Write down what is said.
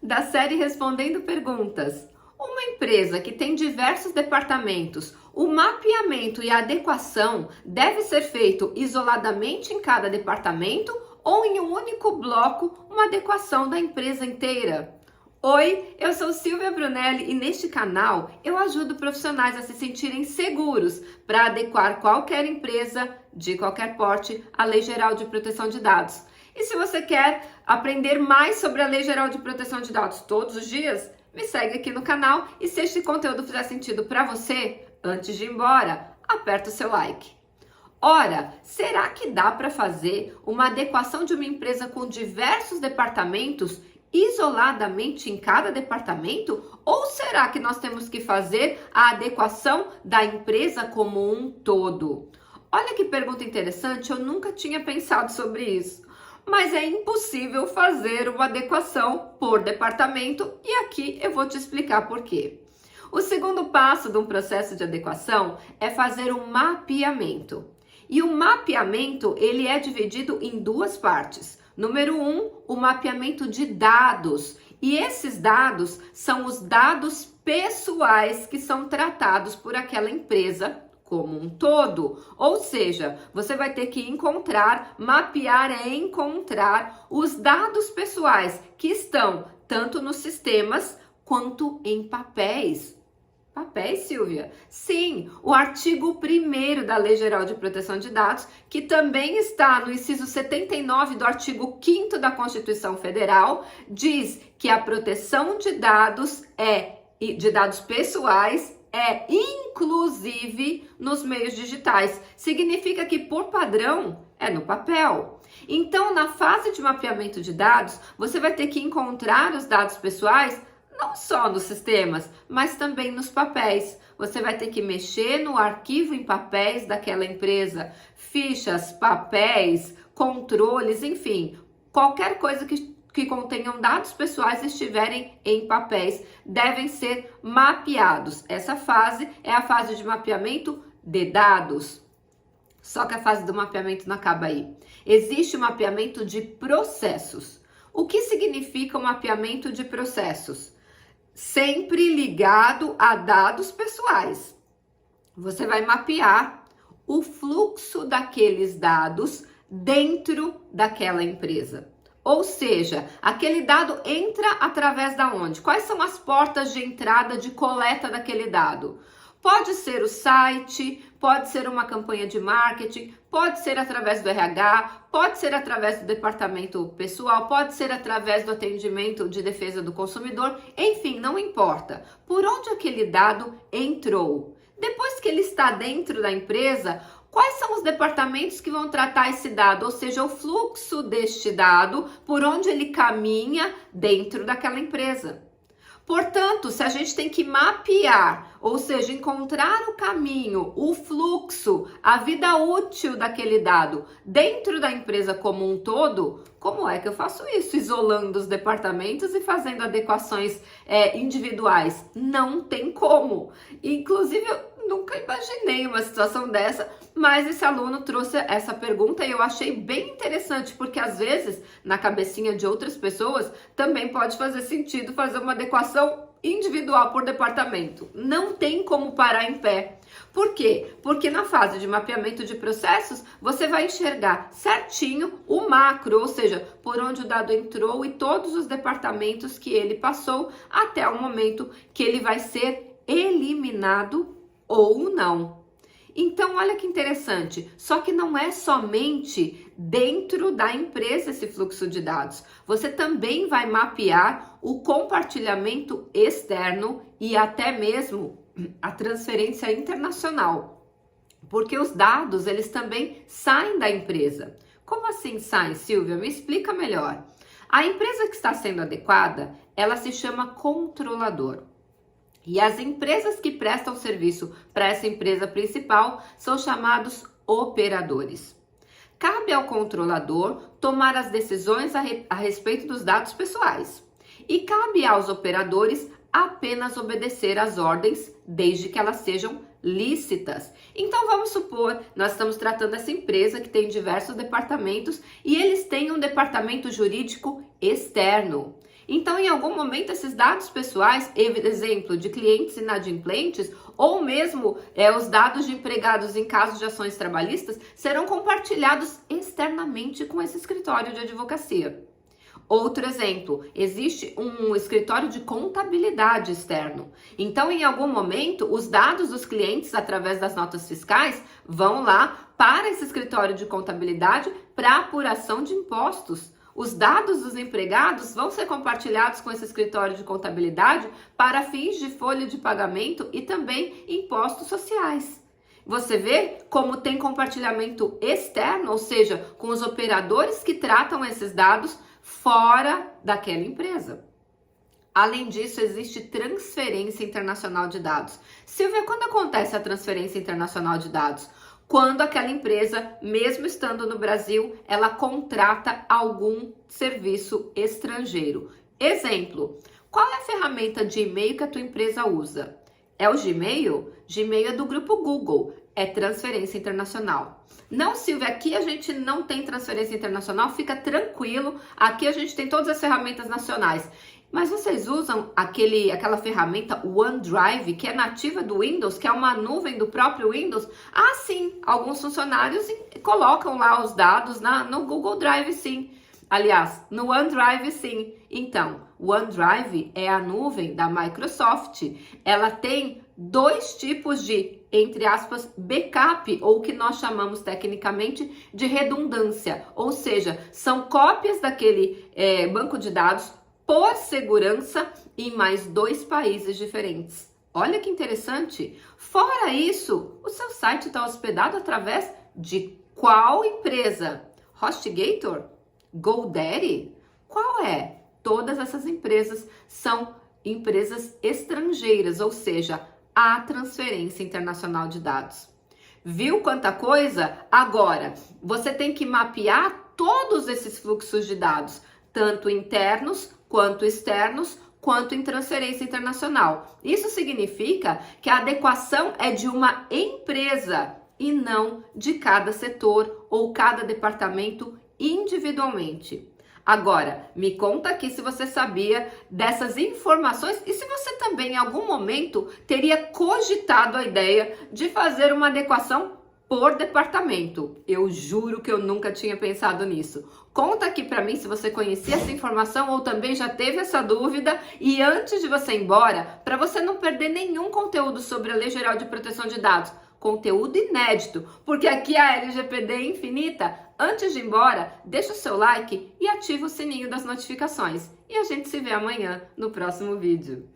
da série Respondendo Perguntas. Uma empresa que tem diversos departamentos, o mapeamento e a adequação deve ser feito isoladamente em cada departamento ou em um único bloco, uma adequação da empresa inteira? Oi, eu sou Silvia Brunelli e neste canal eu ajudo profissionais a se sentirem seguros para adequar qualquer empresa de qualquer porte à Lei Geral de Proteção de Dados. E se você quer aprender mais sobre a Lei Geral de Proteção de Dados todos os dias, me segue aqui no canal e se este conteúdo fizer sentido para você, antes de ir embora, aperta o seu like. Ora, será que dá para fazer uma adequação de uma empresa com diversos departamentos isoladamente em cada departamento? Ou será que nós temos que fazer a adequação da empresa como um todo? Olha que pergunta interessante, eu nunca tinha pensado sobre isso. Mas é impossível fazer uma adequação por departamento e aqui eu vou te explicar por quê. O segundo passo de um processo de adequação é fazer um mapeamento. E o mapeamento, ele é dividido em duas partes. Número 1, o mapeamento de dados. E esses dados são os dados pessoais que são tratados por aquela empresa como um todo. Ou seja, você vai ter que encontrar, mapear e encontrar os dados pessoais que estão tanto nos sistemas quanto em papéis. Papéis, Silvia? Sim, o artigo 1º da Lei Geral de Proteção de Dados, que também está no inciso 79 do artigo 5º da Constituição Federal, diz que a proteção de dados pessoais é inclusive nos meios digitais. Significa que, por padrão, é no papel. Então, na fase de mapeamento de dados, você vai ter que encontrar os dados pessoais não só nos sistemas, mas também nos papéis. Você vai ter que mexer no arquivo em papéis daquela empresa, fichas, papéis, controles, enfim, qualquer coisa que contenham dados pessoais estiverem em papéis, devem ser mapeados. Essa fase é a fase de mapeamento de dados. Só que a fase do mapeamento não acaba aí. Existe o mapeamento de processos. O que significa o mapeamento de processos? Sempre ligado a dados pessoais. Você vai mapear o fluxo daqueles dados dentro daquela empresa. Ou seja, aquele dado entra através da onde? Quais são as portas de entrada de coleta daquele dado? Pode ser o site, pode ser uma campanha de marketing, pode ser através do RH, pode ser através do departamento pessoal, pode ser através do atendimento de defesa do consumidor, enfim, não importa. Por onde aquele dado entrou? Depois que ele está dentro da empresa, quais são os departamentos que vão tratar esse dado? Ou seja, o fluxo deste dado, por onde ele caminha dentro daquela empresa. Portanto, se a gente tem que mapear, ou seja, encontrar o caminho, o fluxo, a vida útil daquele dado dentro da empresa como um todo, como é que eu faço isso? Isolando os departamentos e fazendo adequações individuais? Não tem como. Inclusive, eu nunca imaginei uma situação dessa, mas esse aluno trouxe essa pergunta e eu achei bem interessante, porque às vezes, na cabecinha de outras pessoas, também pode fazer sentido fazer uma adequação individual por departamento. Não tem como parar em pé. Por quê? Porque na fase de mapeamento de processos, você vai enxergar certinho o macro, ou seja, por onde o dado entrou e todos os departamentos que ele passou até o momento que ele vai ser eliminado ou não. Então, olha que interessante, só que não é somente dentro da empresa esse fluxo de dados. Você também vai mapear o compartilhamento externo e até mesmo a transferência internacional. Porque os dados, eles também saem da empresa. Como assim saem, Silvia? Me explica melhor. A empresa que está sendo adequada, ela se chama controlador. E as empresas que prestam serviço para essa empresa principal são chamados operadores. Cabe ao controlador tomar as decisões a respeito dos dados pessoais. E cabe aos operadores apenas obedecer às ordens, desde que elas sejam lícitas. Então vamos supor, nós estamos tratando essa empresa que tem diversos departamentos e eles têm um departamento jurídico externo. Então, em algum momento, esses dados pessoais, exemplo de clientes inadimplentes, ou mesmo os dados de empregados em caso de ações trabalhistas, serão compartilhados externamente com esse escritório de advocacia. Outro exemplo, existe um escritório de contabilidade externo. Então, em algum momento, os dados dos clientes, através das notas fiscais, vão lá para esse escritório de contabilidade para apuração de impostos. Os dados dos empregados vão ser compartilhados com esse escritório de contabilidade para fins de folha de pagamento e também impostos sociais. Você vê como tem compartilhamento externo, ou seja, com os operadores que tratam esses dados fora daquela empresa. Além disso, existe transferência internacional de dados. Silvia, quando acontece a transferência internacional de dados? Quando aquela empresa, mesmo estando no Brasil, ela contrata algum serviço estrangeiro. Exemplo, qual é a ferramenta de e-mail que a tua empresa usa? É o Gmail? Gmail é do grupo Google, é transferência internacional. Não, Silvia, aqui a gente não tem transferência internacional, fica tranquilo, aqui a gente tem todas as ferramentas nacionais. Mas vocês usam aquela ferramenta OneDrive, que é nativa do Windows, que é uma nuvem do próprio Windows? Ah, sim, alguns funcionários colocam lá os dados no Google Drive, sim. Aliás, no OneDrive, sim. Então, o OneDrive é a nuvem da Microsoft. Ela tem dois tipos de, entre aspas, backup, ou o que nós chamamos tecnicamente de redundância. Ou seja, são cópias daquele banco de dados por segurança em mais 2 países diferentes. Olha que interessante! Fora isso, o seu site está hospedado através de qual empresa? HostGator? GoDaddy? Qual é? Todas essas empresas são empresas estrangeiras, ou seja, há transferência internacional de dados. Viu quanta coisa? Agora, você tem que mapear todos esses fluxos de dados, tanto internos quanto externos, quanto em transferência internacional. Isso significa que a adequação é de uma empresa e não de cada setor ou cada departamento individualmente. Agora, me conta aqui se você sabia dessas informações e se você também em algum momento teria cogitado a ideia de fazer uma adequação por departamento. Eu juro que eu nunca tinha pensado nisso. Conta aqui para mim se você conhecia essa informação ou também já teve essa dúvida. E antes de você ir embora, para você não perder nenhum conteúdo sobre a Lei Geral de Proteção de Dados, conteúdo inédito, porque aqui a LGPD é infinita. Antes de ir embora, deixa o seu like e ativa o sininho das notificações. E a gente se vê amanhã no próximo vídeo.